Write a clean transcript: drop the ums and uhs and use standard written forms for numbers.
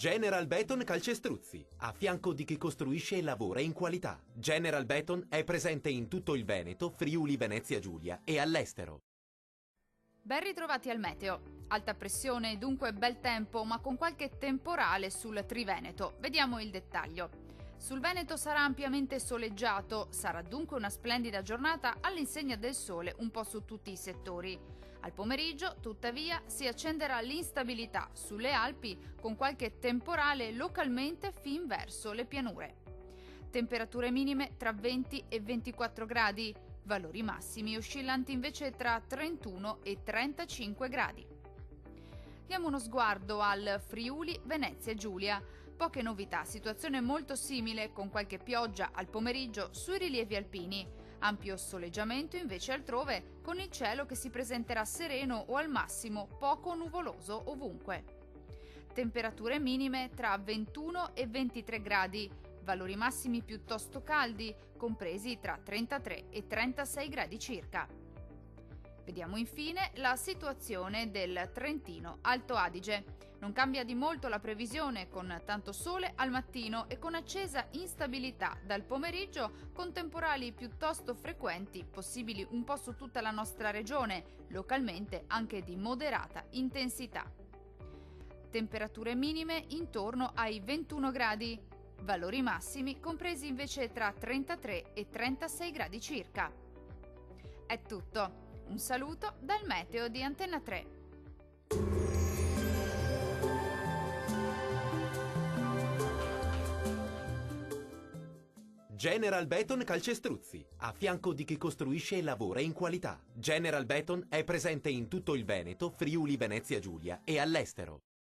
General Beton Calcestruzzi, a fianco di chi costruisce e lavora in qualità. General Beton è presente in tutto il Veneto, Friuli, Venezia Giulia e all'estero. Ben ritrovati al meteo. Alta pressione, dunque bel tempo, ma con qualche temporale sul Triveneto. Vediamo il dettaglio. Sul Veneto sarà ampiamente soleggiato, sarà dunque una splendida giornata all'insegna del sole un po' su tutti i settori. Al pomeriggio, tuttavia, si accenderà l'instabilità sulle Alpi con qualche temporale localmente fin verso le pianure. Temperature minime tra 20 e 24 gradi, valori massimi oscillanti invece tra 31 e 35 gradi. Diamo uno sguardo al Friuli Venezia Giulia. Poche novità, situazione molto simile con qualche pioggia al pomeriggio sui rilievi alpini. Ampio soleggiamento invece altrove, con il cielo che si presenterà sereno o al massimo poco nuvoloso ovunque. Temperature minime tra 21 e 23 gradi, valori massimi piuttosto caldi, compresi tra 33 e 36 gradi circa. Vediamo infine la situazione del Trentino Alto Adige. Non cambia di molto la previsione, con tanto sole al mattino e con accesa instabilità dal pomeriggio, con temporali piuttosto frequenti, possibili un po' su tutta la nostra regione, localmente anche di moderata intensità. Temperature minime intorno ai 21 gradi, valori massimi compresi invece tra 33 e 36 gradi circa. È tutto. Un saluto dal meteo di Antenna 3. General Beton Calcestruzzi, a fianco di chi costruisce e lavora in qualità. General Beton è presente in tutto il Veneto, Friuli, Venezia Giulia e all'estero.